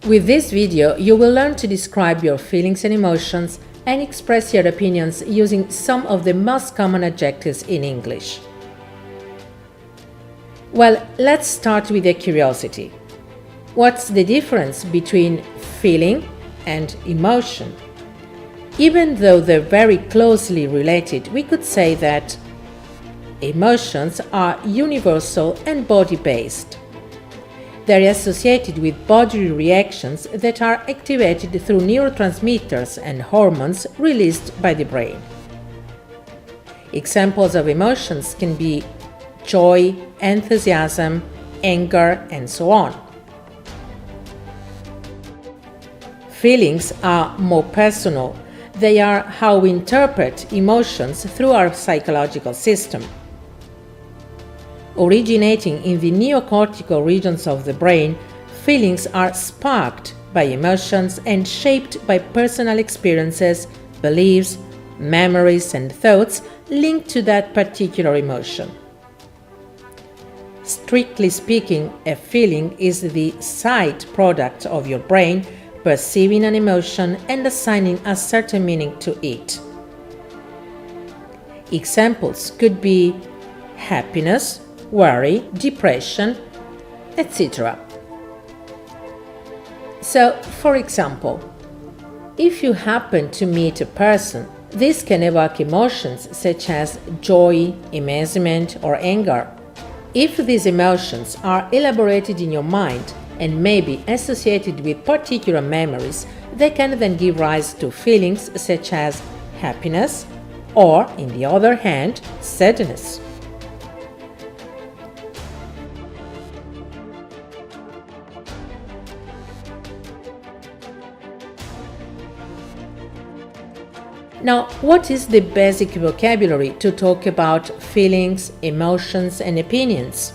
With this video, you will learn to describe your feelings and emotions and express your opinions using some of the most common adjectives in English. Well, let's start with a curiosity. What's the difference between feeling and emotion? Even though they're very closely related, we could say that emotions are universal and body-based. They're associated with bodily reactions that are activated through neurotransmitters and hormones released by the brain. Examples of emotions can be joy, enthusiasm, anger, and so on. Feelings are more personal. They are how we interpret emotions through our psychological system. Originating in the neocortical regions of the brain, feelings are sparked by emotions and shaped by personal experiences, beliefs, memories, and thoughts linked to that particular emotion. Strictly speaking, a feeling is the side product of your brain perceiving an emotion and assigning a certain meaning to it. Examples could be happiness, worry, depression, etc. So, for example, if you happen to meet a person, this can evoke emotions such as joy, amazement, or anger. If these emotions are elaborated in your mind and may be associated with particular memories, they can then give rise to feelings such as happiness or, on the other hand, sadness. Now, what is the basic vocabulary to talk about feelings, emotions, and opinions?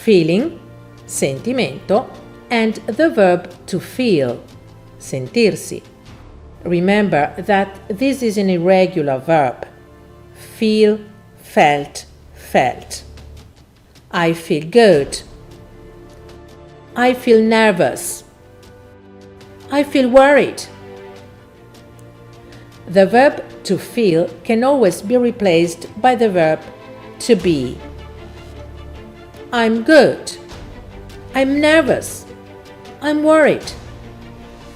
Feeling, sentimento, and the verb to feel, sentirsi. Remember that this is an irregular verb. Feel, felt, felt. I feel good. I feel nervous. I feel worried. The verb to feel can always be replaced by the verb to be. I'm good. I'm nervous. I'm worried.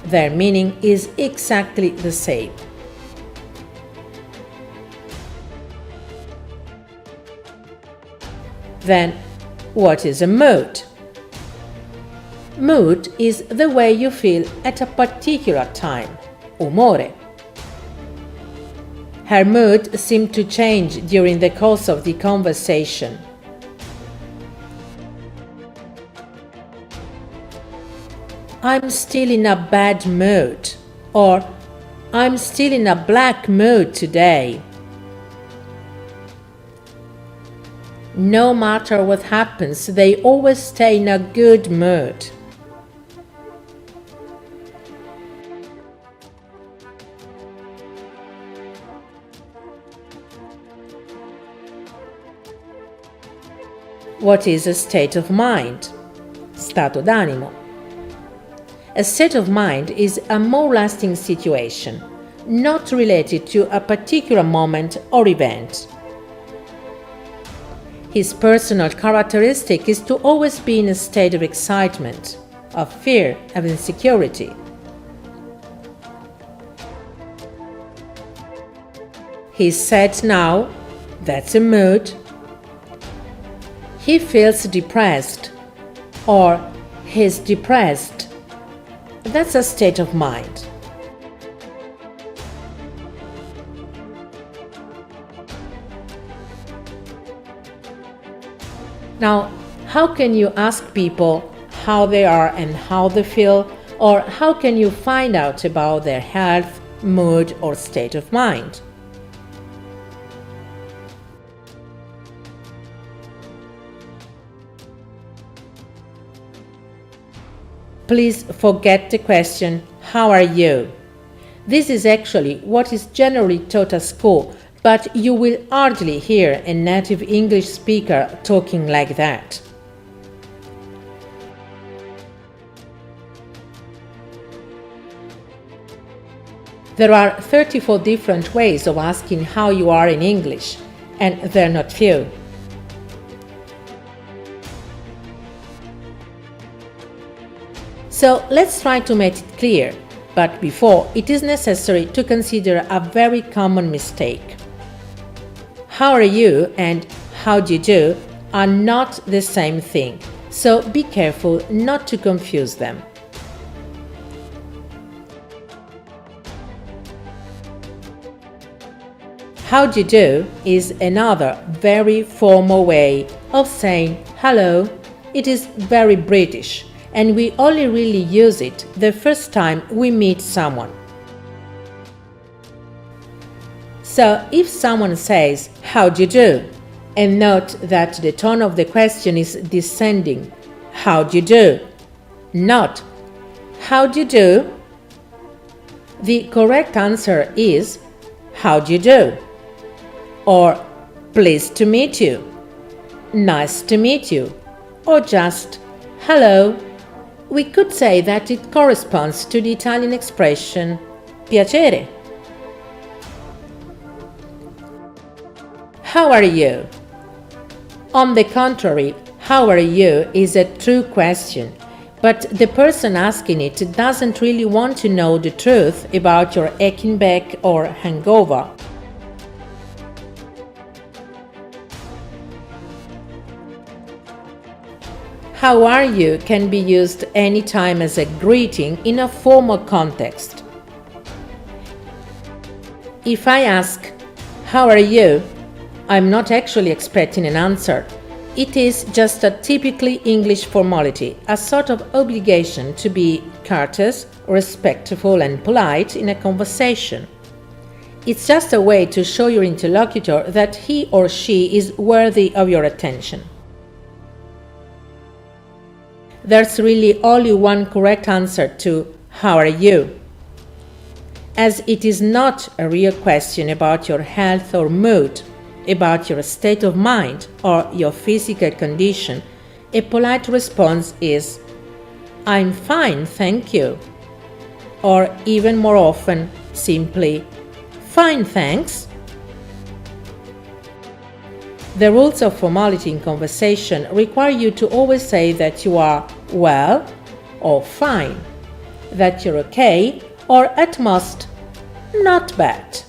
Their meaning is exactly the same. Then, what is a mood? Mood is the way you feel at a particular time, umore. Her mood seemed to change during the course of the conversation. I'm still in a bad mood, or I'm still in a black mood today. No matter what happens, they always stay in a good mood. What is a state of mind? Stato d'animo. A state of mind is a more lasting situation, not related to a particular moment or event. His personal characteristic is to always be in a state of excitement, of fear, of insecurity. He's sad now, that's a mood. He feels depressed, or he's depressed. That's a state of mind. Now, how can you ask people how they are and how they feel, or how can you find out about their health, mood, or state of mind? Please forget the question, how are you? This is actually what is generally taught at school, but you will hardly hear a native English speaker talking like that. There are 34 different ways of asking how you are in English, and they're not few. So let's try to make it clear, but before, it is necessary to consider a very common mistake. How are you and how do you do are not the same thing, so be careful not to confuse them. How do you do is another very formal way of saying hello. It is very British, and we only really use it the first time we meet someone. So if someone says, "How do you do?" and note that the tone of the question is descending, "How do you do?" not "How do you do?" The correct answer is, "How do you do?" or "Pleased to meet you," "Nice to meet you," or just "Hello." We could say that it corresponds to the Italian expression piacere. How are you? On the contrary, how are you is a true question, but the person asking it doesn't really want to know the truth about your aching back or hangover. How are you can be used anytime as a greeting in a formal context. If I ask, "How are you?" I'm not actually expecting an answer. It is just a typically English formality, a sort of obligation to be courteous, respectful, and polite in a conversation. It's just a way to show your interlocutor that he or she is worthy of your attention. There's really only one correct answer to "How are you?" As it is not a real question about your health or mood, about your state of mind or your physical condition, a polite response is, "I'm fine, thank you." Or even more often, simply, "Fine, thanks." The rules of formality in conversation require you to always say that you are well or fine, that you're okay or at most not bad.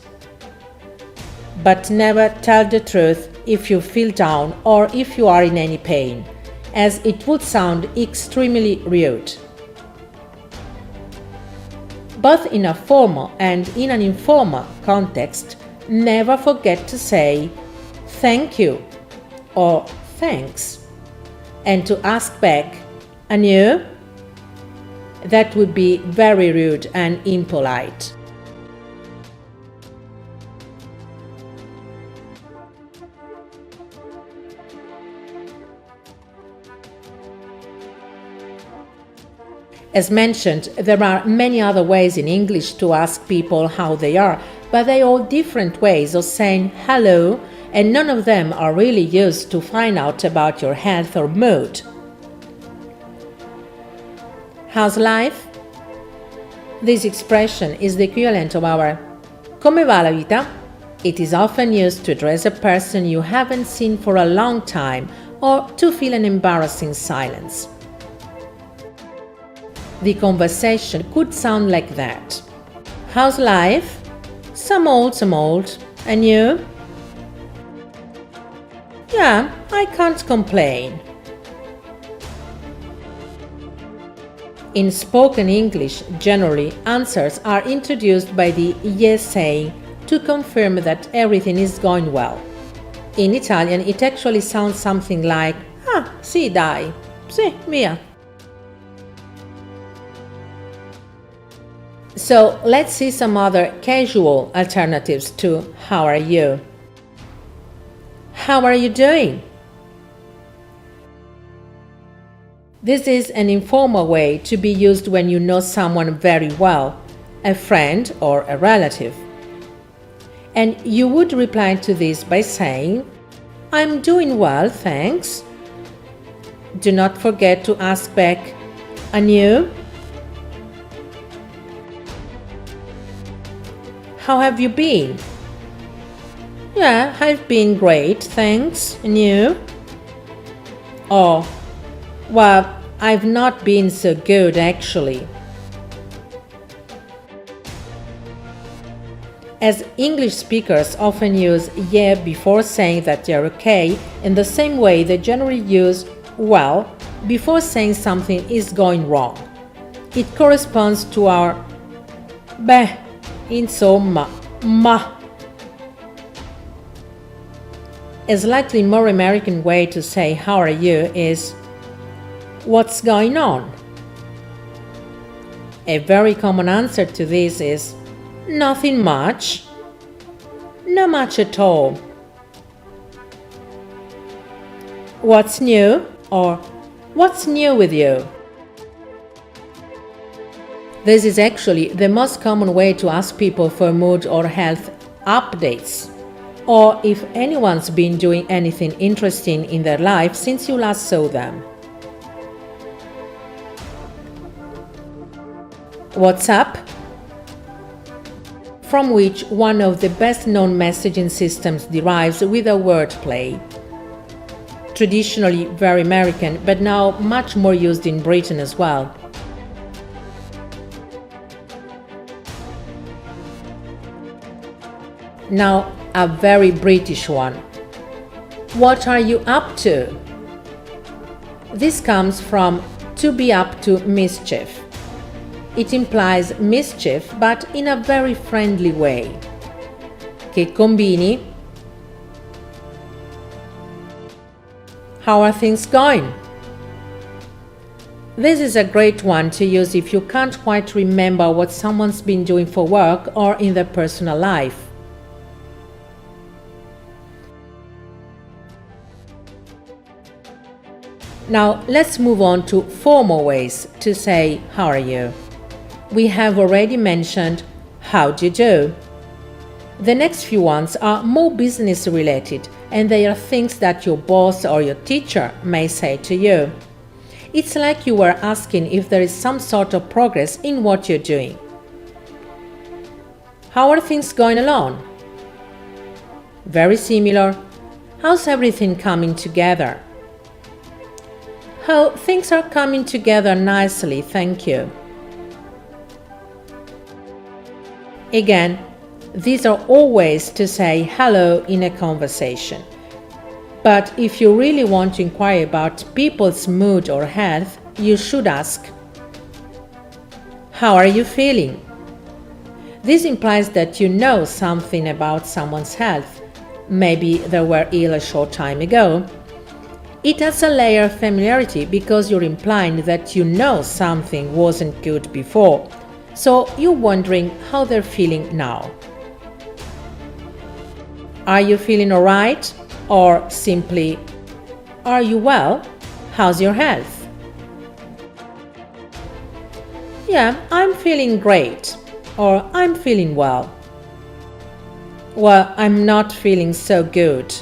But never tell the truth if you feel down or if you are in any pain, as it would sound extremely rude. Both in a formal and in an informal context, never forget to say "thank you" or "thanks," and to ask back, "And you?" That would be very rude and impolite. As mentioned, there are many other ways in English to ask people how they are, but they are all different ways of saying hello, and none of them are really used to find out about your health or mood. How's life? This expression is the equivalent of our "Come va la vita?" It is often used to address a person you haven't seen for a long time or to fill an embarrassing silence. The conversation could sound like that. "How's life?" Some old. "And you?" "Yeah, I can't complain." In spoken English, generally, answers are introduced by the yes saying to confirm that everything is going well. In Italian, it actually sounds something like "Ah, sì, dai, sì, mia." So let's see some other casual alternatives to "How are you?" "How are you doing?" This is an informal way to be used when you know someone very well, a friend or a relative. And you would reply to this by saying, "I'm doing well, thanks." Do not forget to ask back, "And you?" how have you been? Yeah, I've been great, thanks. And you? Oh, well, I've not been so good actually. As English speakers often use yeah before saying that they're okay, in the same way they generally use well before saying something is going wrong. It corresponds to our beh, insomma, ma. A slightly more American way to say how are you is what's going on? A very common answer to this is nothing much, not much at all. What's new? Or what's new with you? This is actually the most common way to ask people for mood or health updates, or if anyone's been doing anything interesting in their life since you last saw them. What's up? From which one of the best-known messaging systems derives with a wordplay. Traditionally very American, but now much more used in Britain as well. Now, a very British one. What are you up to? This comes from to be up to mischief. It implies mischief, but in a very friendly way. Che combini? How are things going? This is a great one to use if you can't quite remember what someone's been doing for work or in their personal life. Now, let's move on to 4 more ways to say how are you. We have already mentioned how do you do. The next few ones are more business related, and they are things that your boss or your teacher may say to you. It's like you were asking if there is some sort of progress in what you're doing. How are things going along? Very similar. How's everything coming together? Oh, things are coming together nicely, thank you. Again, these are all ways to say hello in a conversation. But if you really want to inquire about people's mood or health, you should ask, how are you feeling? This implies that you know something about someone's health. Maybe they were ill a short time ago. It adds a layer of familiarity because you're implying that you know something wasn't good before. So you're wondering how they're feeling now. Are you feeling alright? Or simply, are you well? How's your health? Yeah, I'm feeling great. Or I'm feeling well. Well, I'm not feeling so good.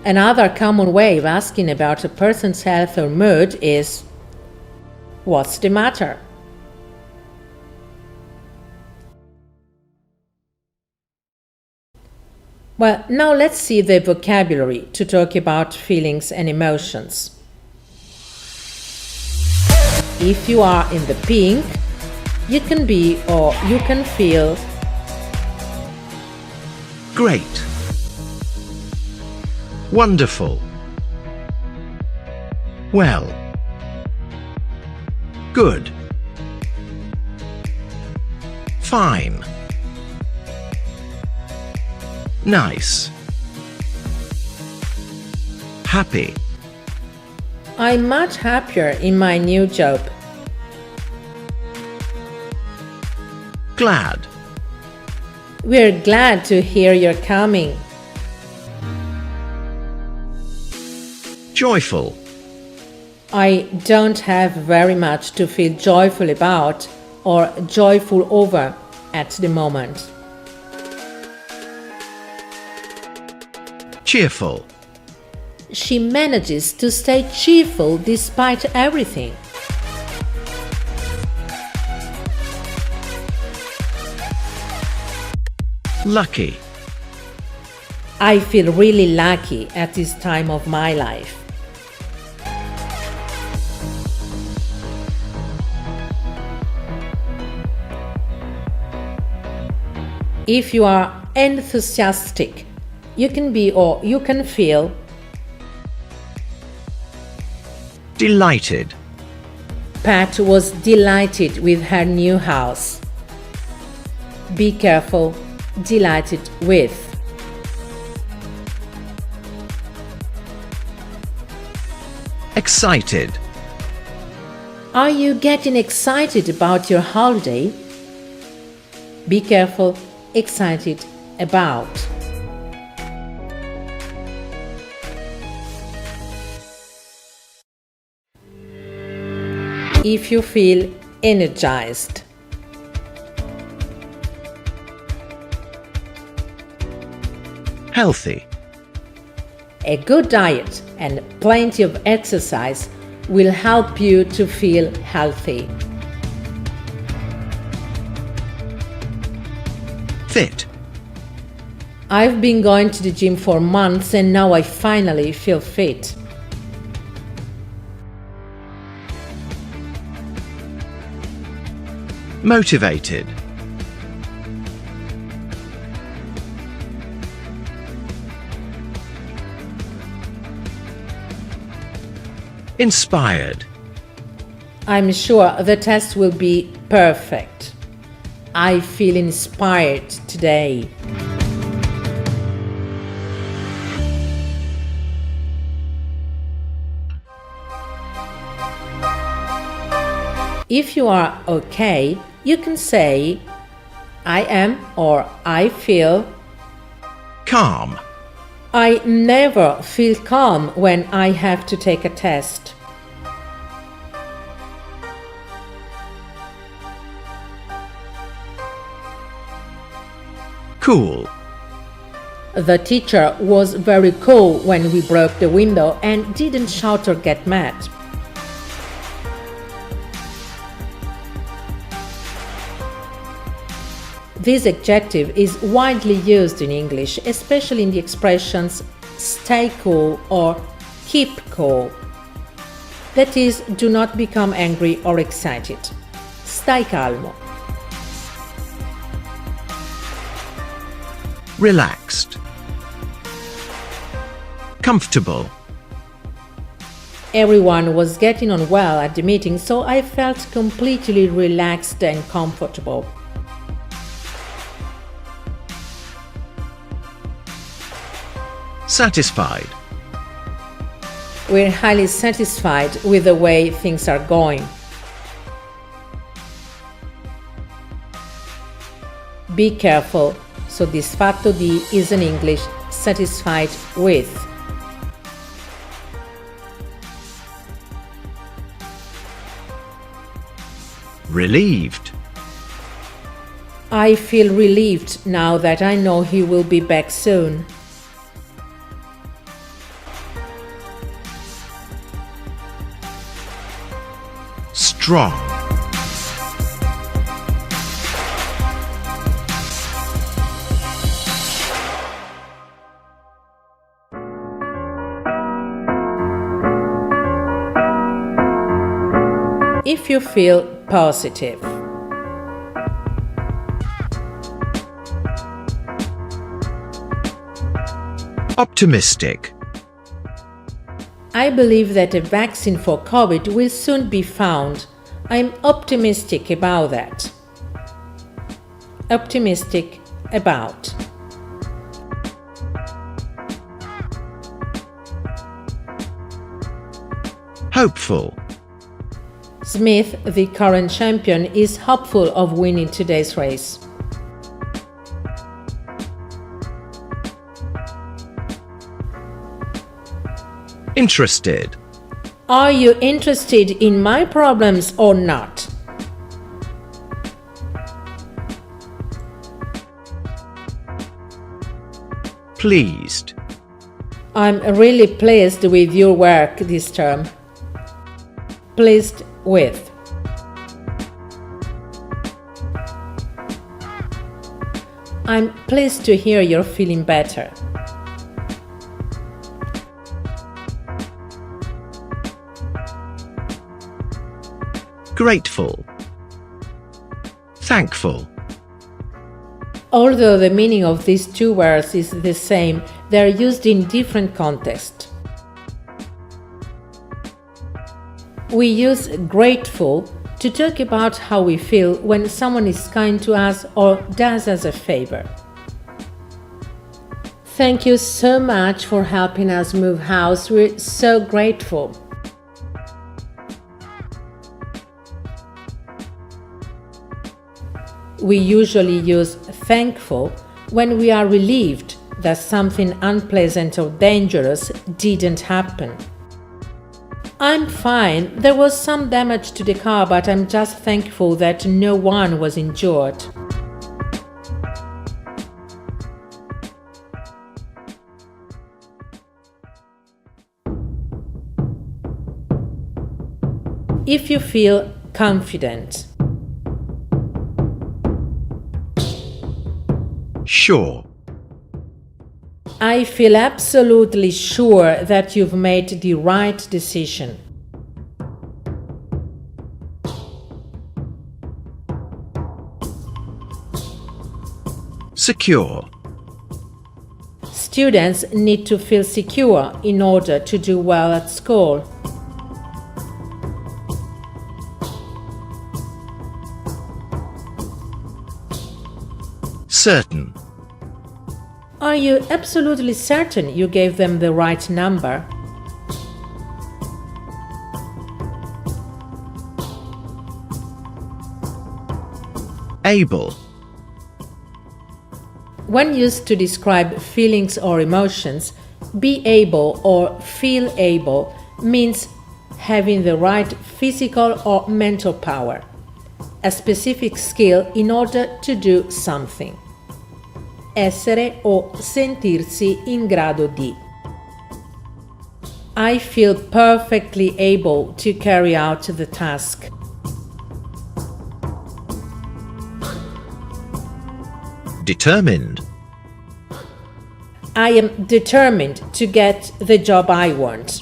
Another common way of asking about a person's health or mood is, what's the matter? Well, now let's see the vocabulary to talk about feelings and emotions. If you are in the pink, you can be or you can feel great, wonderful, well, good, fine, nice, happy. I'm much happier in my new job. Glad. We're glad to hear you're coming. Joyful. I don't have very much to feel joyful about or joyful over at the moment. Cheerful. She manages to stay cheerful despite everything. Lucky. I feel really lucky at this time of my life. If you are enthusiastic, you can be or you can feel Delighted. Pat was delighted with her new house. Be careful, delighted with. Excited. Are you getting excited about your holiday? Be careful, excited about. If you feel energized. Healthy. A good diet and plenty of exercise will help you to feel healthy. Fit. I've been going to the gym for months and now I finally feel fit. Motivated. Inspired. I'm sure the test will be perfect. I feel inspired today. If you are okay, you can say I am or I feel. Calm. I never feel calm when I have to take a test. Cool. The teacher was very cool when we broke the window and didn't shout or get mad. This adjective is widely used in English, especially in the expressions stay cool or keep cool. That is, do not become angry or excited. Stai calmo. Relaxed. Comfortable. Everyone was getting on well at the meeting, so I felt completely relaxed and comfortable. Satisfied. We're highly satisfied with the way things are going. Be careful. Soddisfatto di is in English satisfied with. Relieved. I feel relieved now that I know he will be back soon. Strong. If you feel positive. Optimistic. I believe that a vaccine for COVID will soon be found. I'm optimistic about that. Optimistic about. Hopeful. Smith, the current champion, is hopeful of winning today's race. Interested. Are you interested in my problems or not? Pleased. I'm really pleased with your work this term. Pleased with. I'm pleased to hear you're feeling better. Grateful. Thankful. Although the meaning of these two words is the same, they are used in different contexts. We use grateful to talk about how we feel when someone is kind to us or does us a favor. Thank you so much for helping us move house. We're so grateful. We usually use thankful when we are relieved that something unpleasant or dangerous didn't happen. I'm fine. There was some damage to the car, but I'm just thankful that no one was injured. If you feel confident. Sure. I feel absolutely sure that you've made the right decision. Secure. Students need to feel secure in order to do well at school. Certain. Are you absolutely certain you gave them the right number? Able. When used to describe feelings or emotions, be able or feel able means having the right physical or mental power, a specific skill in order to do something. Essere o sentirsi in grado di. I feel perfectly able to carry out the task. Determined. I am determined to get the job I want.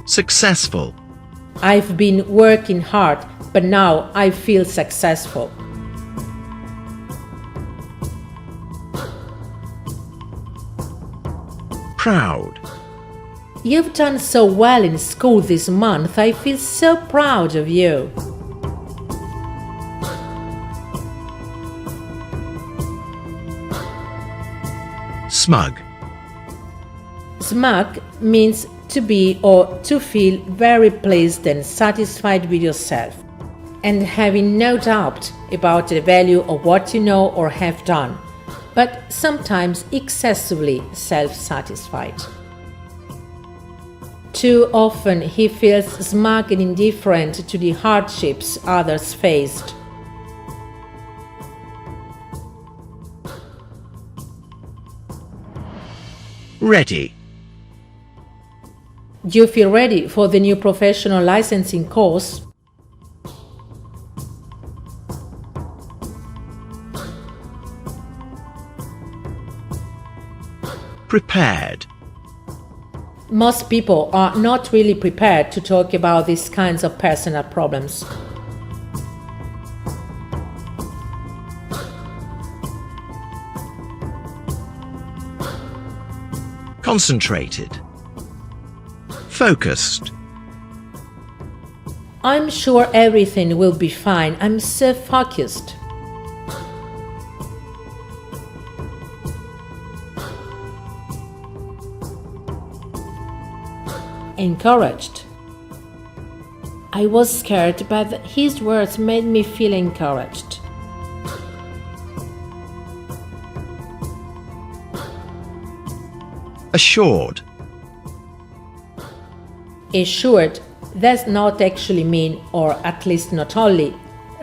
Successful. I've been working hard, but now I feel successful. Proud. You've done so well in school this month. I feel so proud of you. Smug. Smug means to be or to feel very pleased and satisfied with yourself, and having no doubt about the value of what you know or have done, but sometimes excessively self-satisfied. Too often he feels smug and indifferent to the hardships others faced. Ready. Do you feel ready for the new professional licensing course? Prepared. Most people are not really prepared to talk about these kinds of personal problems. Concentrated. Focused. I'm sure everything will be fine. I'm so focused. Encouraged. I was scared, but his words made me feel encouraged. Assured. Assured does not actually mean, or at least not only,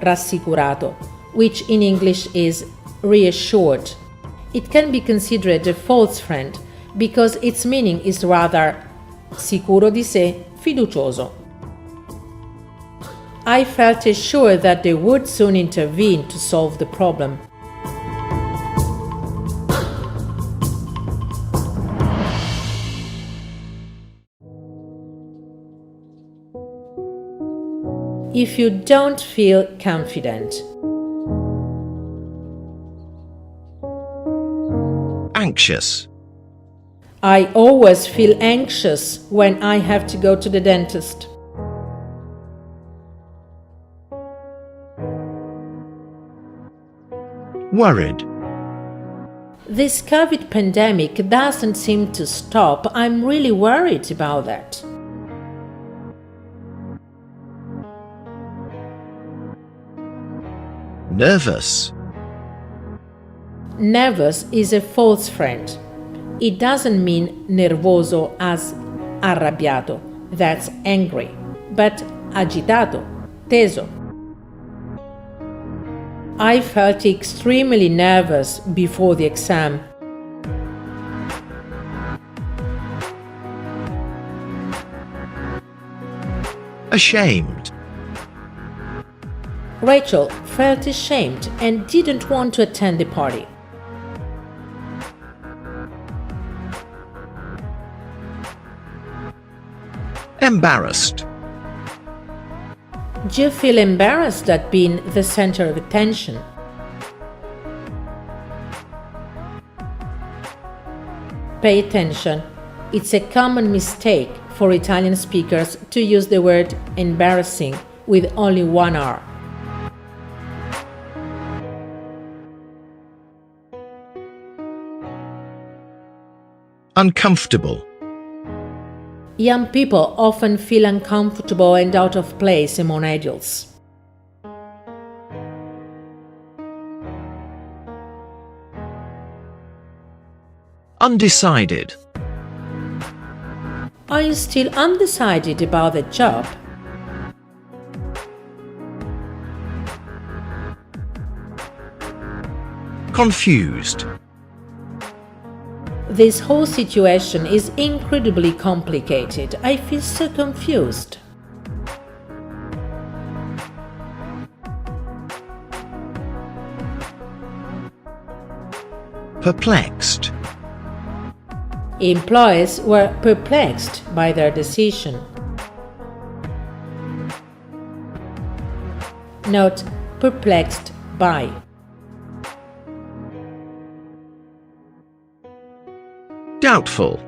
rassicurato, which in English is reassured. It can be considered a false friend because its meaning is rather sicuro di sé, fiducioso. I felt assured that they would soon intervene to solve the problem. If you don't feel confident. Anxious. I always feel anxious when I have to go to the dentist. Worried. This COVID pandemic doesn't seem to stop. I'm really worried about that. Nervous. Nervous is a false friend. It doesn't mean nervoso as arrabbiato, that's angry, but agitato, teso. I felt extremely nervous before the exam. Ashamed. Rachel felt ashamed and didn't want to attend the party. Embarrassed. Do you feel embarrassed at being the center of attention? Pay attention. It's a common mistake for Italian speakers to use the word embarrassing with only one R. Uncomfortable. Young people often feel uncomfortable and out of place among adults. Undecided. Are you still undecided about the job? Confused. This whole situation is incredibly complicated. I feel so confused. Perplexed. Employees were perplexed by their decision. Note, perplexed by. Doubtful.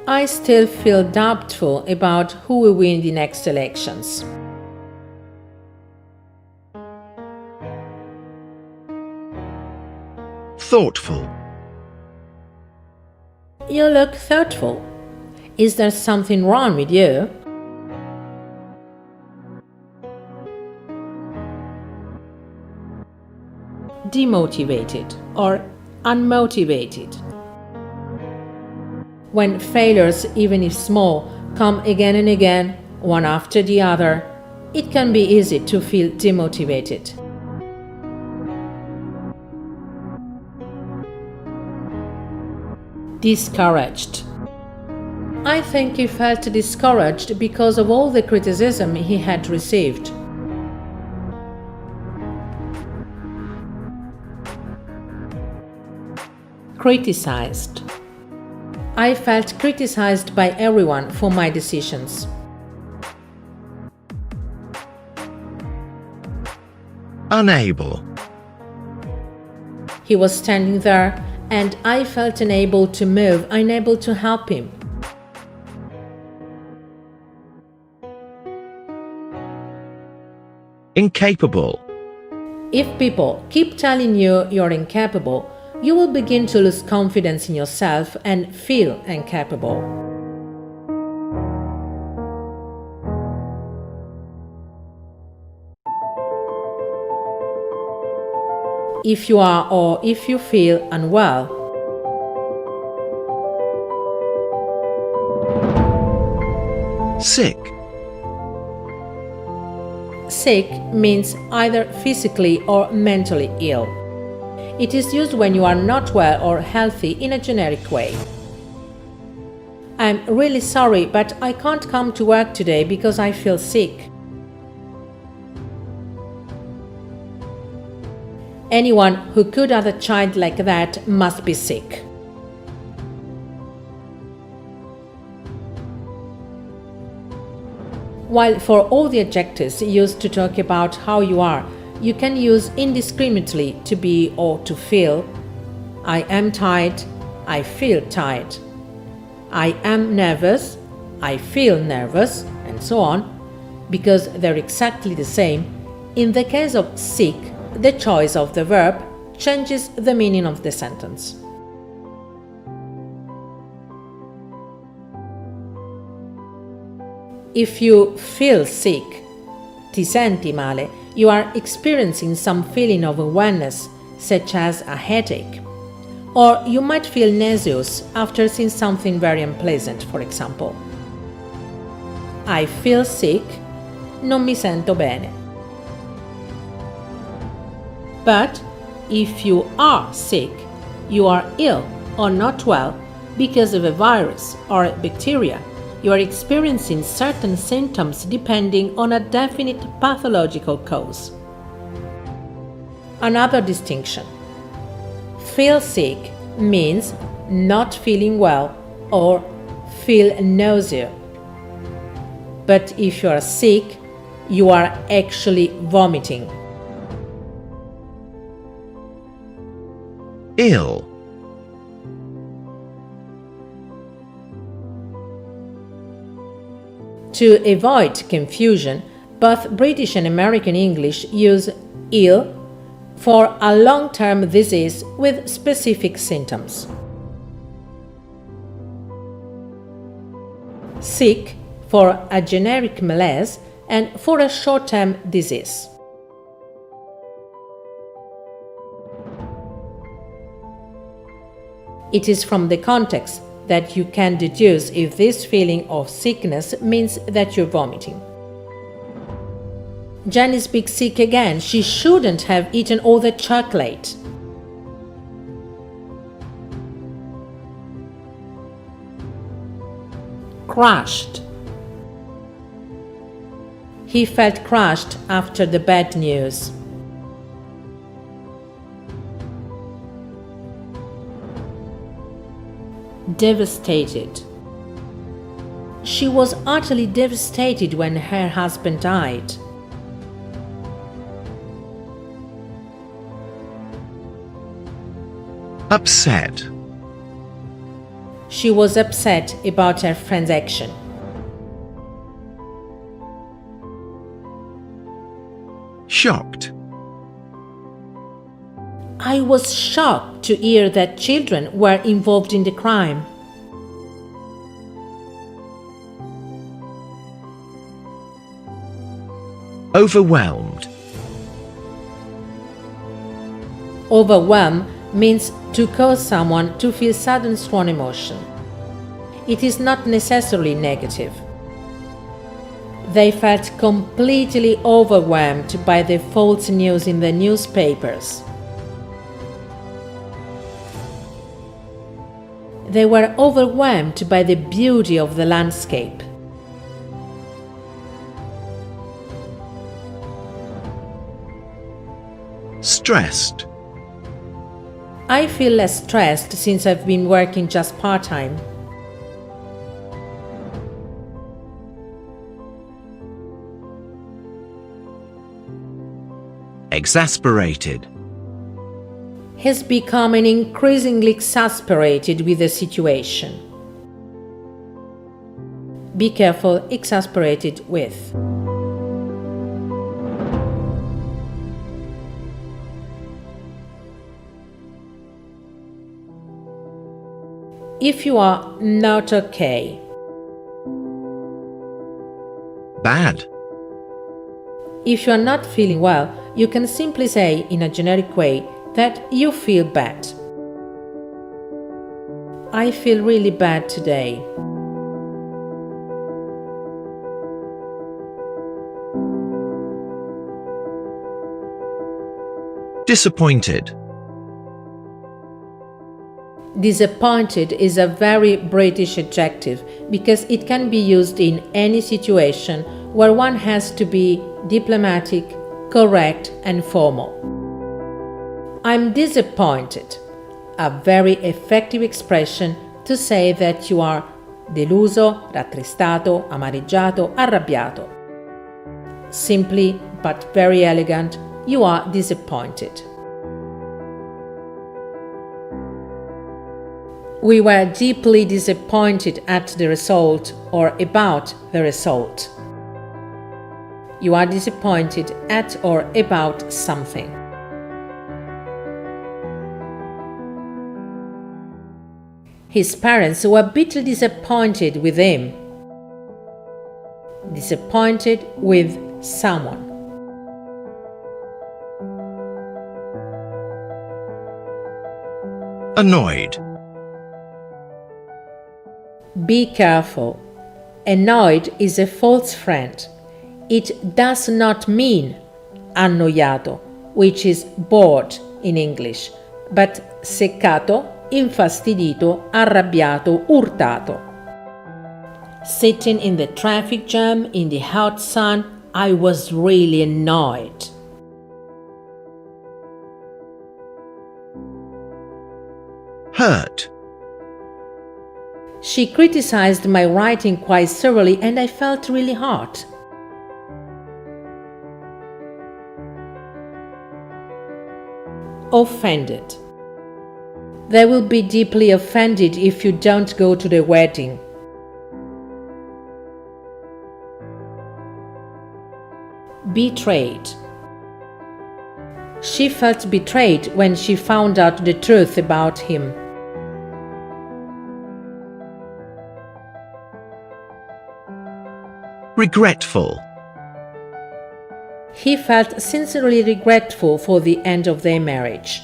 I still feel doubtful about who will win the next elections. Thoughtful. You look thoughtful. Is there something wrong with you? Demotivated or unmotivated. When failures, even if small, come again and again, one after the other, it can be easy to feel demotivated. Discouraged. I think he felt discouraged because of all the criticism he had received. Criticized. I felt criticized by everyone for my decisions. Unable. He was standing there and I felt unable to move, unable to help him. Incapable. If people keep telling you you're incapable, you will begin to lose confidence in yourself and feel incapable. If you are or if you feel unwell. Sick. Sick means either physically or mentally ill. It is used when you are not well or healthy in a generic way. I I'm really sorry, but I can't come to work today because I feel sick. Anyone who could have a child like that must be sick. While for all the adjectives used to talk about how you are, you can use indiscriminately to be or to feel. I am tired, I feel tired. I am nervous, I feel nervous, and so on, because they're exactly the same. In the case of sick, the choice of the verb changes the meaning of the sentence. If you feel sick, ti senti male, you are experiencing some feeling of awareness, such as a headache. Or you might feel nauseous after seeing something very unpleasant, for example. I feel sick, non mi sento bene. But if you are sick, you are ill or not well because of a virus or a bacteria, you are experiencing certain symptoms depending on a definite pathological cause. Another distinction. Feel sick means not feeling well or feel nausea. But if you are sick, you are actually vomiting. Ill. To avoid confusion, both British and American English use ill for a long-term disease with specific symptoms. Sick for a generic malaise and for a short-term disease. It is from the context that you can deduce if this feeling of sickness means that you're vomiting. Jen is big sick again. She shouldn't have eaten all the chocolate. Crushed. He felt crushed after the bad news. Devastated. She was utterly devastated when her husband died. Upset. She was upset about her friend's action. Shocked. I was shocked to hear that children were involved in the crime. Overwhelmed. Overwhelm means to cause someone to feel sudden strong emotion. It is not necessarily negative. They felt completely overwhelmed by the false news in the newspapers. They were overwhelmed by the beauty of the landscape. Stressed. I feel less stressed since I've been working just part-time. Exasperated. He's becoming increasingly exasperated with the situation. Be careful, exasperated with. If you are not okay. Bad. If you are not feeling well, you can simply say in a generic way that you feel bad. I feel really bad today. Disappointed. Disappointed is a very British adjective because it can be used in any situation where one has to be diplomatic, correct, and formal. I'm disappointed, a very effective expression to say that you are deluso, rattristato, amareggiato, arrabbiato. Simply, but very elegant, you are disappointed. We were deeply disappointed at the result or about the result. You are disappointed at or about something. His parents were bitterly disappointed with him. Disappointed with someone. Annoyed. Be careful. Annoyed is a false friend. It does not mean annoiato, which is bored in English, but seccato, infastidito, arrabbiato, urtato. Sitting in the traffic jam in the hot sun, I was really annoyed. Hurt. She criticized my writing quite severely and I felt really hurt. Offended. They will be deeply offended if you don't go to the wedding. Betrayed. She felt betrayed when she found out the truth about him. Regretful. He felt sincerely regretful for the end of their marriage.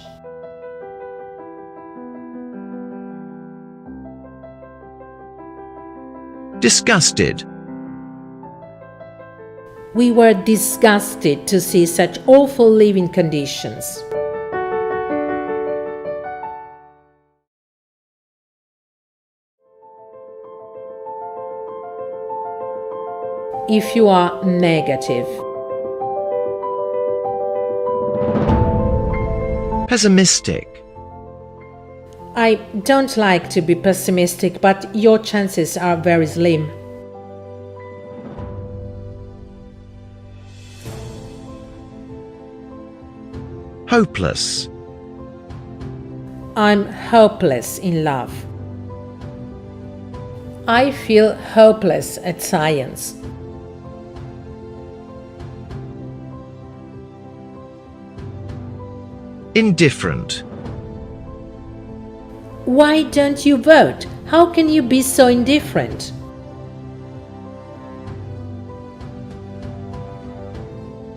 Disgusted. We were disgusted to see such awful living conditions. If you are negative. Pessimistic. I don't like to be pessimistic, but your chances are very slim. Hopeless. I'm hopeless in love. I feel hopeless at science. Indifferent. Why don't you vote? How can you be so indifferent?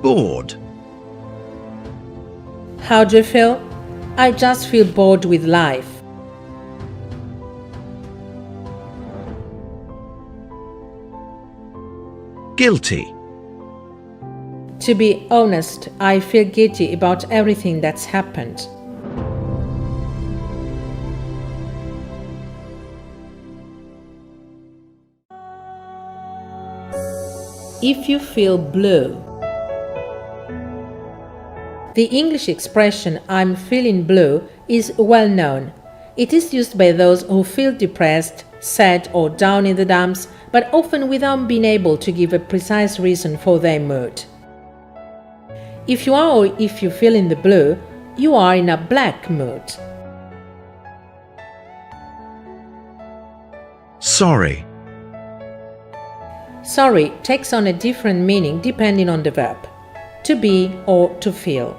Bored. How do you feel? I just feel bored with life. Guilty. To be honest, I feel guilty about everything that's happened. If you feel blue. The English expression "I'm feeling blue" is well known. It is used by those who feel depressed, sad or down in the dumps, but often without being able to give a precise reason for their mood. If you are or if you feel in the blue, you are in a black mood. Sorry. Sorry takes on a different meaning depending on the verb, to be or to feel.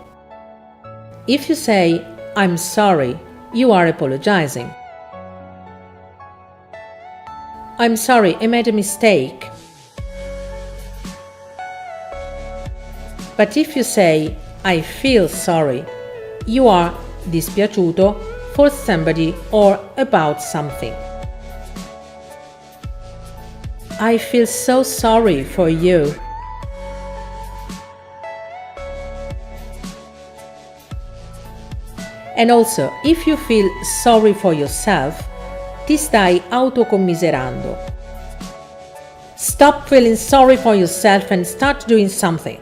If you say, "I'm sorry," you are apologizing. "I'm sorry, I made a mistake." But if you say, "I feel sorry," you are dispiaciuto for somebody or about something. "I feel so sorry for you." And also, if you feel sorry for yourself, ti stai autocommiserando. Stop feeling sorry for yourself and start doing something.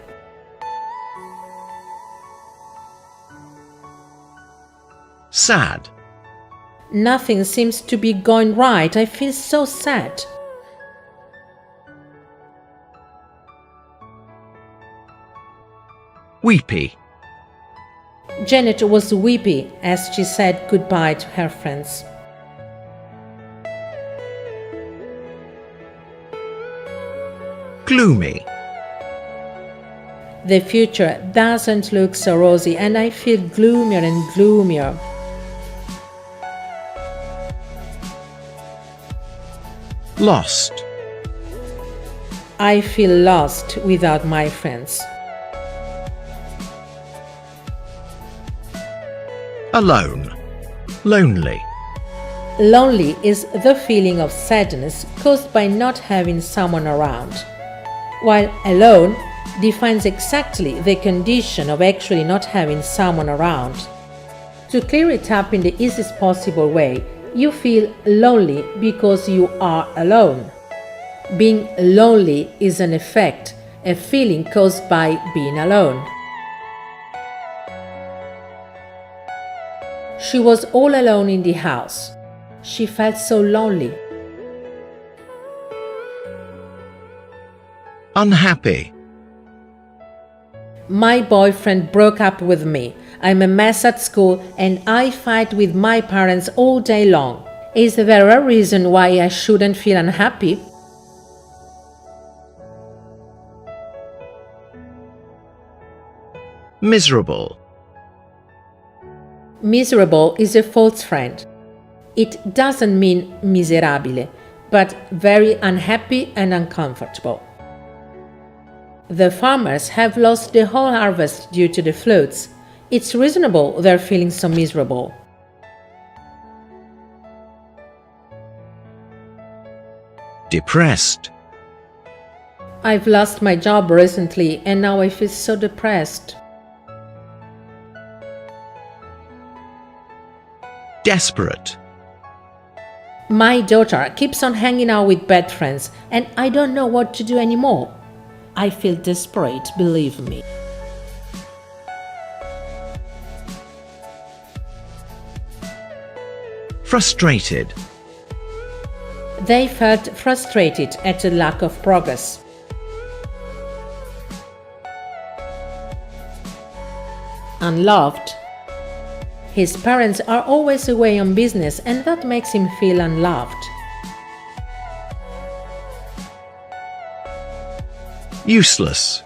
Sad. Nothing seems to be going right. I feel so sad. Weepy. Janet was weepy as she said goodbye to her friends. Gloomy. The future doesn't look so rosy and I feel gloomier and gloomier. Lost. I feel lost without my friends. Alone. Lonely. Lonely is the feeling of sadness caused by not having someone around, while alone defines exactly the condition of actually not having someone around. To clear it up in the easiest possible way, you feel lonely because you are alone. Being lonely is an effect, a feeling caused by being alone. She was all alone in the house. She felt so lonely. Unhappy. My boyfriend broke up with me. I'm a mess at school and I fight with my parents all day long. Is there a reason why I shouldn't feel unhappy? Miserable. Miserable is a false friend. It doesn't mean miserabile, but very unhappy and uncomfortable. The farmers have lost the whole harvest due to the floods. It's reasonable they're feeling so miserable. Depressed. I've lost my job recently and now I feel so depressed. Desperate. My daughter keeps on hanging out with bad friends and I don't know what to do anymore. I feel desperate, believe me. Frustrated. They felt frustrated at the lack of progress. Unloved. His parents are always away on business and that makes him feel unloved. Useless.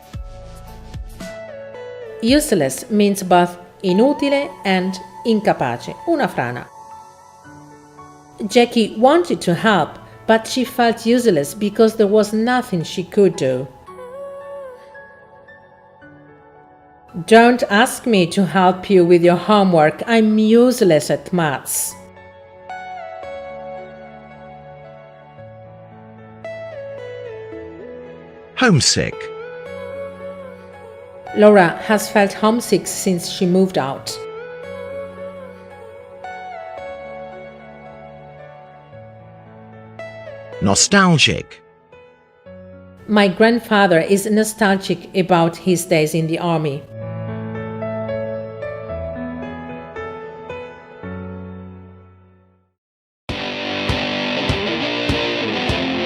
Useless means both inutile and incapace, una frana. Jackie wanted to help, but she felt useless because there was nothing she could do. Don't ask me to help you with your homework. I'm useless at maths. Homesick. Laura has felt homesick since she moved out. Nostalgic. My grandfather is nostalgic about his days in the army.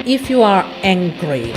If you are angry.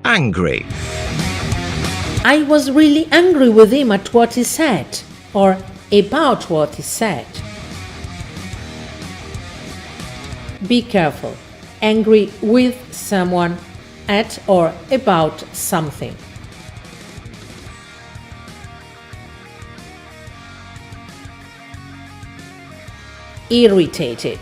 Angry. I was really angry with him at what he said, or about what he said. Be careful. Angry with someone at or about something. Irritated.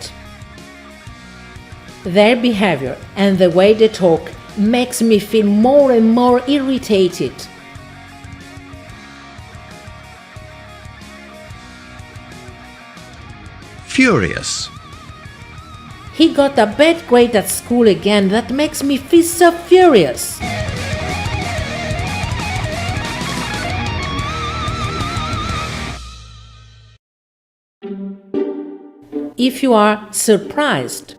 Their behavior and the way they talk makes me feel more and more irritated. Furious. He got a bad grade at school again. That makes me feel so furious. If you are surprised.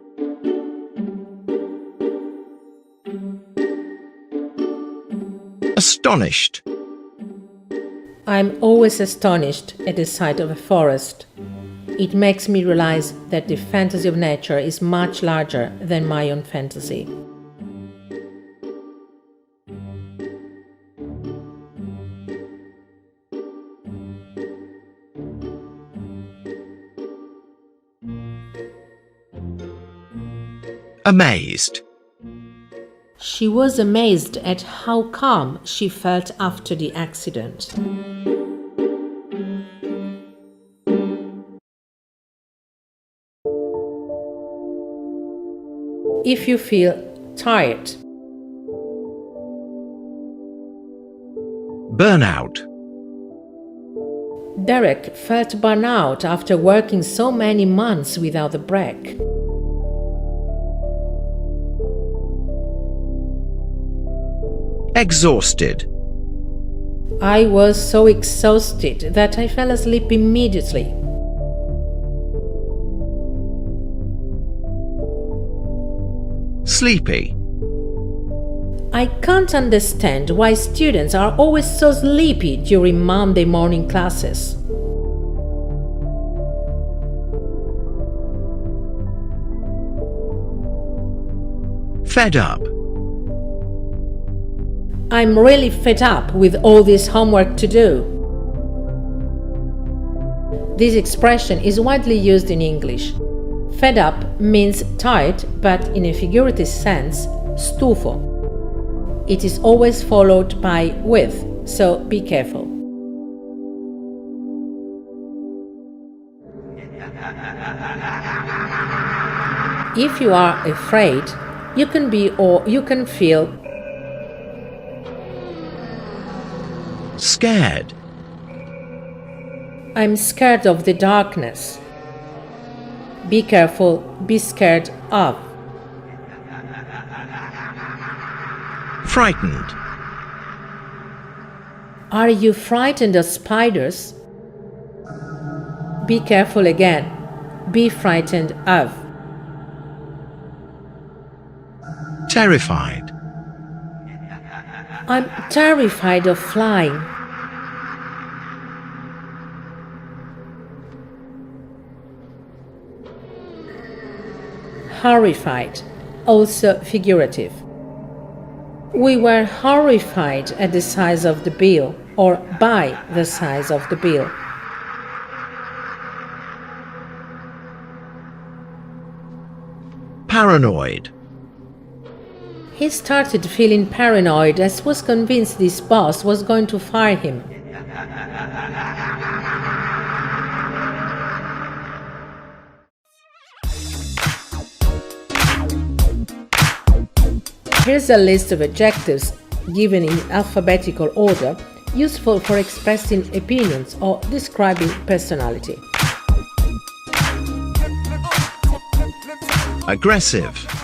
Astonished. I'm always astonished at the sight of a forest. It makes me realize that the fantasy of nature is much larger than my own fantasy. Amazed. She was amazed at how calm she felt after the accident. If you feel tired. Burnout. Derek felt burnout after working so many months without a break. Exhausted. I was so exhausted that I fell asleep immediately. Sleepy. I can't understand why students are always so sleepy during Monday morning classes. Fed up. I'm really fed up with all this homework to do. This expression is widely used in English. Fed up means tired, but in a figurative sense, stufo. It is always followed by with, so be careful. If you are afraid, you can be or you can feel Scared. I'm scared of the darkness. Be careful, be scared of. Frightened. Are you frightened of spiders? Be careful again. Be frightened of. Terrified. I'm terrified of flying. Horrified, also figurative. We were horrified at the size of the bill, or by the size of the bill. Paranoid. He started feeling paranoid as was convinced his boss was going to fire him. Here's a list of adjectives given in alphabetical order, useful for expressing opinions or describing personality. Aggressive.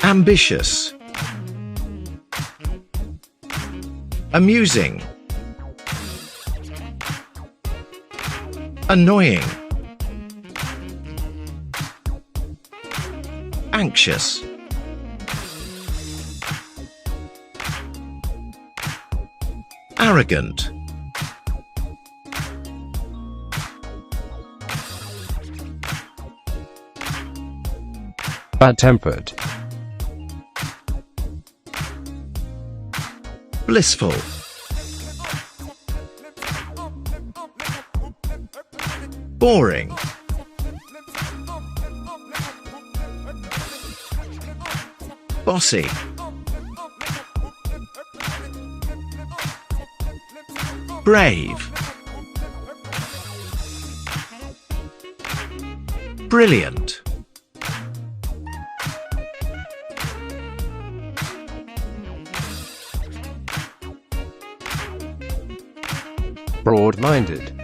Ambitious. Amusing. Annoying. Anxious. Arrogant. Bad-tempered. Blissful. Boring. Bossy. Brave. Brilliant. Broad-minded.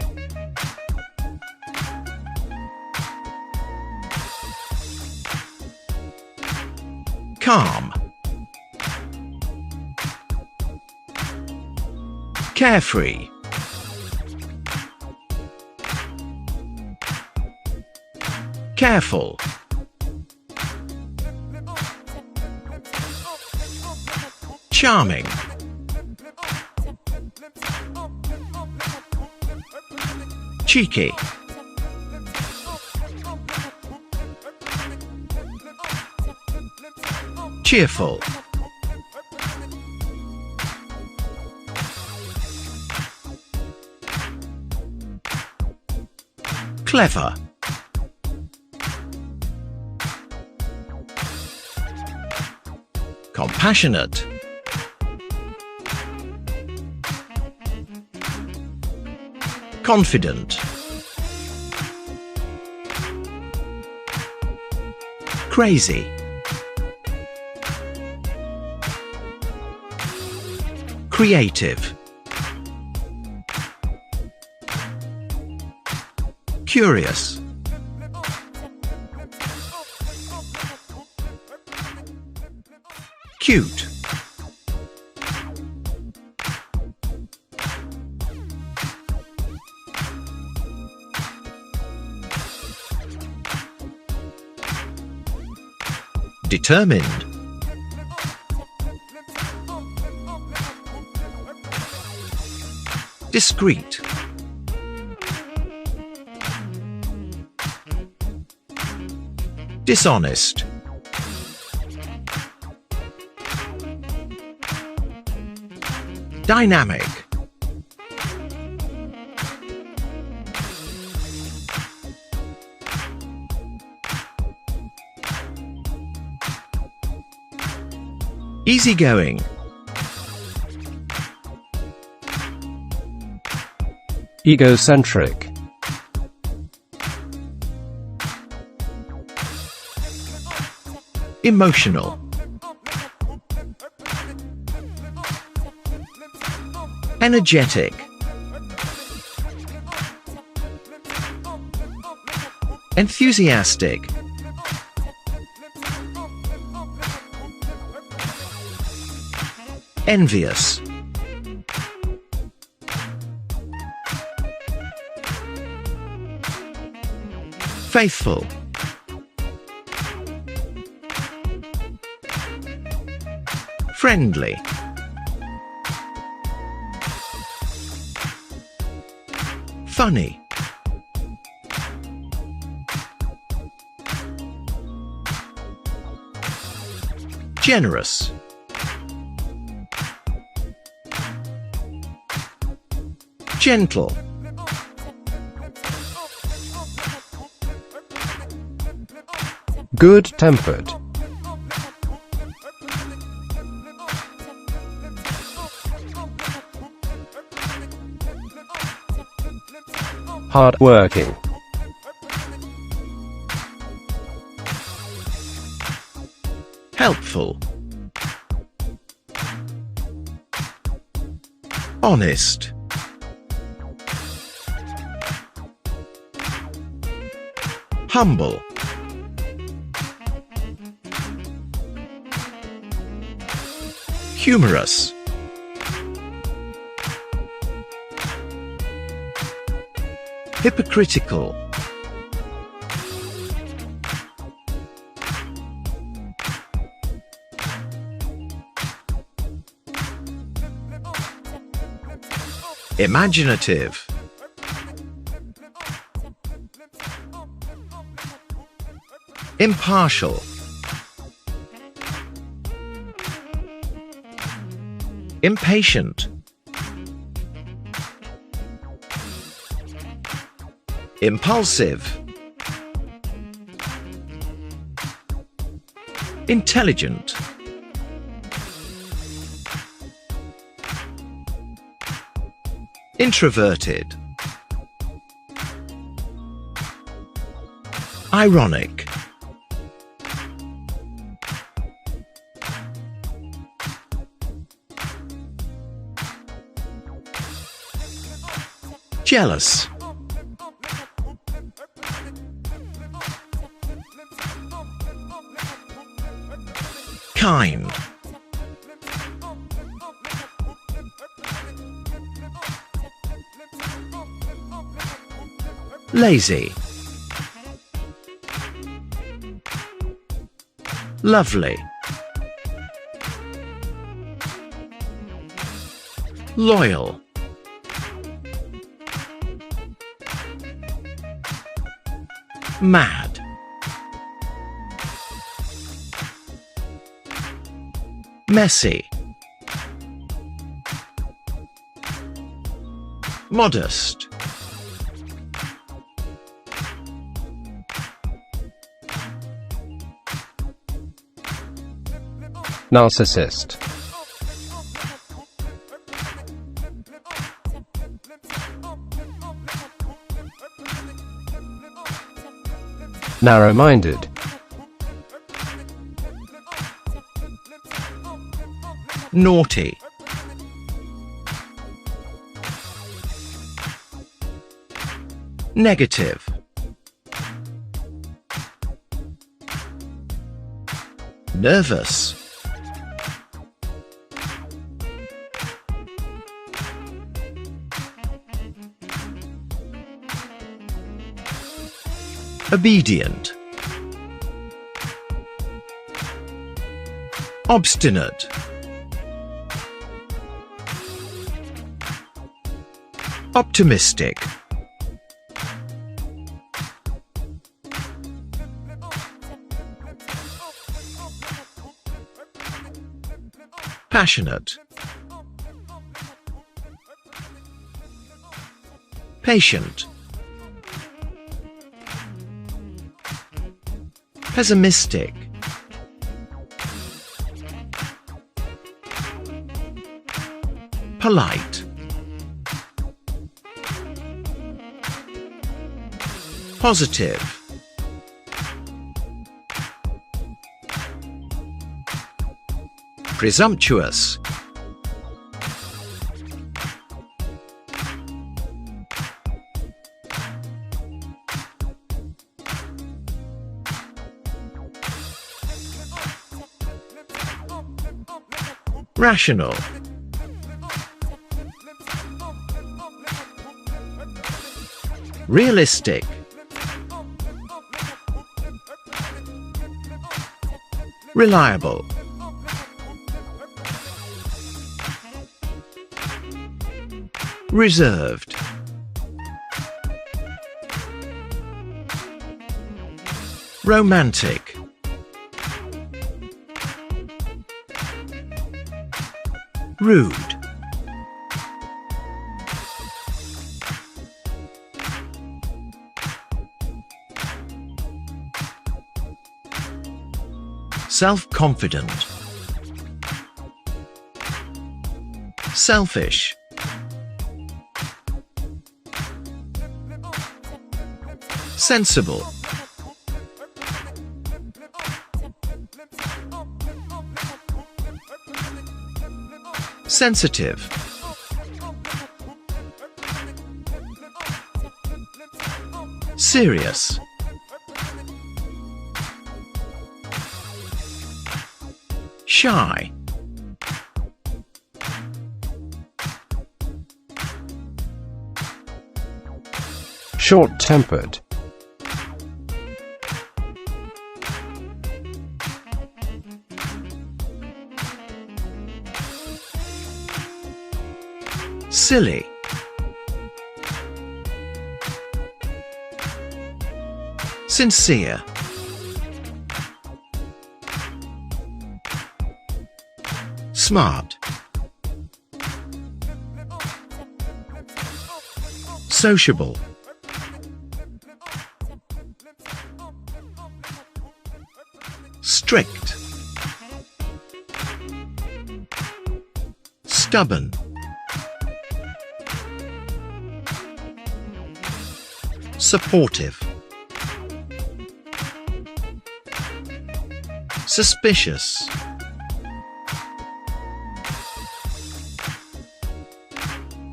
Calm. Carefree. Careful. Charming. Cheeky. Cheerful. Clever. Compassionate. Confident. Crazy. Creative. Curious. Cute. Determined. Discreet. Dishonest. Dynamic. Easygoing. Egocentric. Emotional. Energetic. Enthusiastic. Envious. Faithful. Friendly. Funny. Generous. Gentle. Good-tempered. Hard-working. Helpful. Honest. Humble. Humorous. Hypocritical. Imaginative. Impartial. Impatient. Impulsive. Intelligent. Introverted. Ironic. Jealous. Kind. Lazy. Lovely. Loyal. Mad. Messy. Modest. Narcissist. Narrow-minded. Naughty. Negative. Nervous. Obedient. Obstinate. Optimistic. Passionate. Patient. Pessimistic. Polite. Positive. Presumptuous. Rational. Realistic. Reliable. Reserved. Romantic. Rude. Self-confident. Selfish. Sensible. Sensitive. Serious. Shy. Short-tempered. Silly. Sincere. Smart. Sociable. strict, stubborn, supportive, suspicious,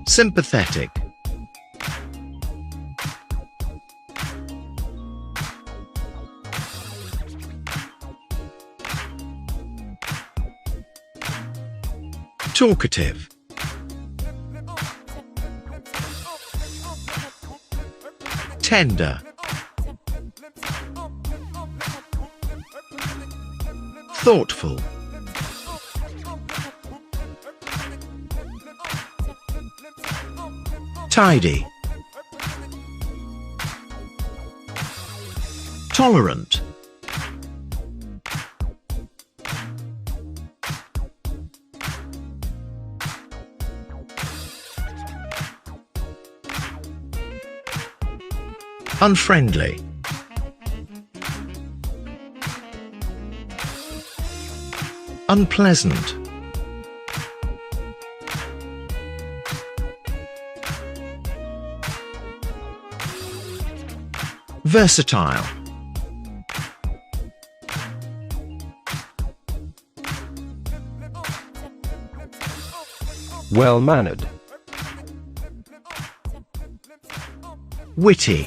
sympathetic, talkative, tender, thoughtful, tidy, tolerant, unfriendly, unpleasant, versatile, Well-mannered. witty,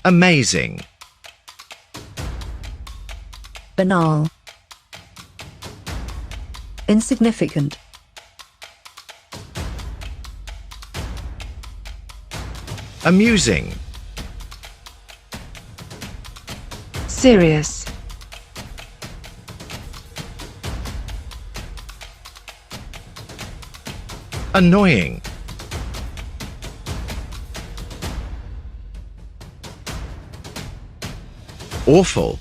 amazing, banal, insignificant, amusing, serious, annoying, awful,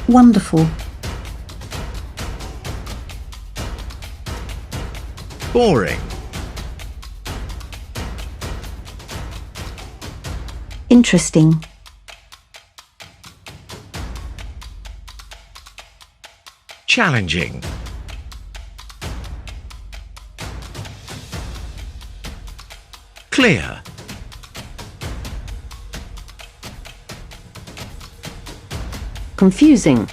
wonderful, boring, interesting, challenging, clear, confusing,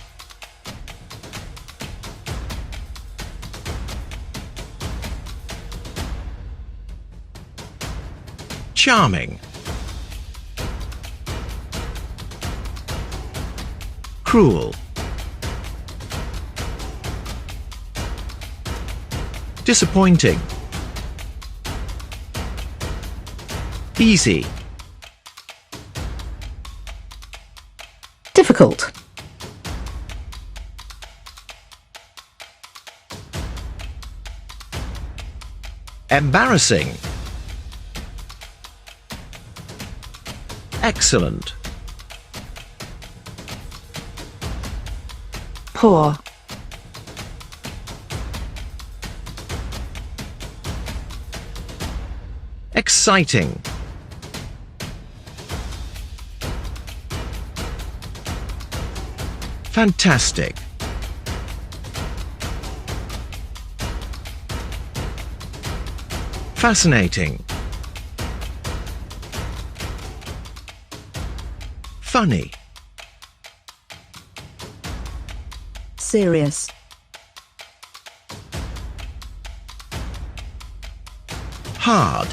charming, cruel, disappointing, easy, difficult, embarrassing, excellent, poor, exciting, fantastic, fascinating, funny, serious, hard,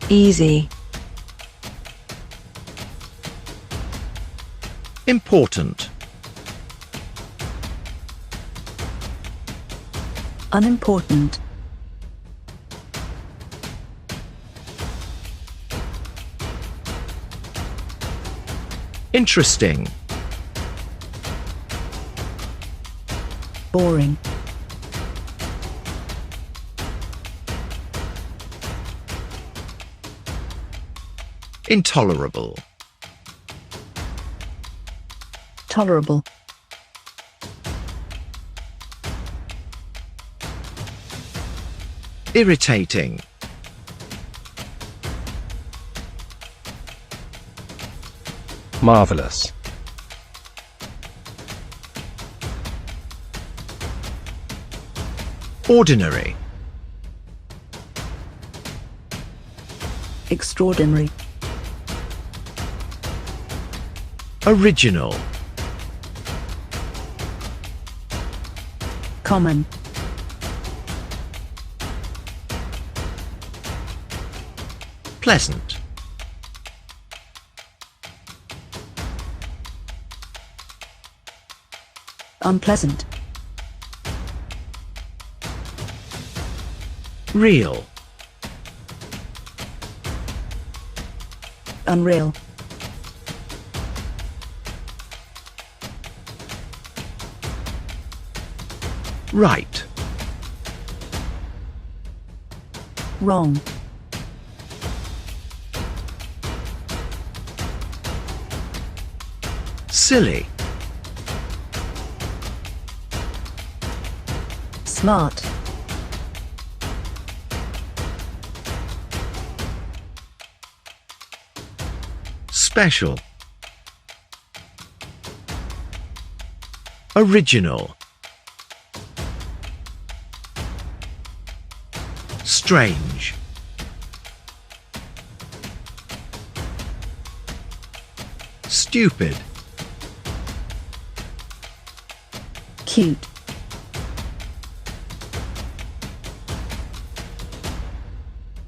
easy, Important. Unimportant. Interesting. Boring. Intolerable. Tolerable. Irritating. Marvelous. Ordinary. Extraordinary. Original. Common. Pleasant. Unpleasant. Real. Unreal. Right. Wrong. Silly. Smart. Special. Original. Strange. Stupid. Cute.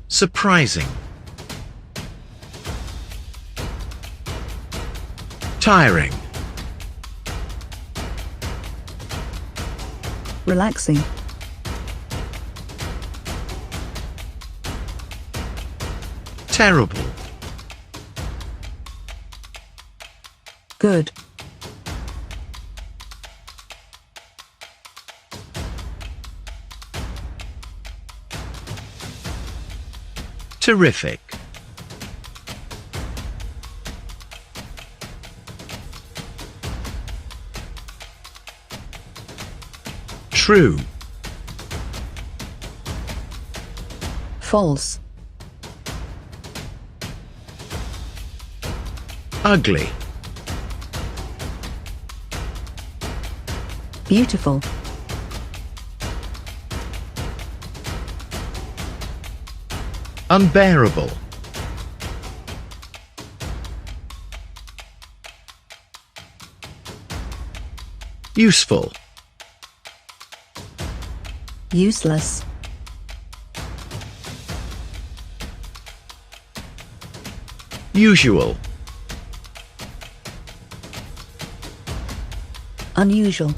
Surprising. Tiring. Relaxing. Terrible. Good. Terrific. True. False. Ugly. Beautiful. Unbearable. Useful. Useless. Usual. Unusual.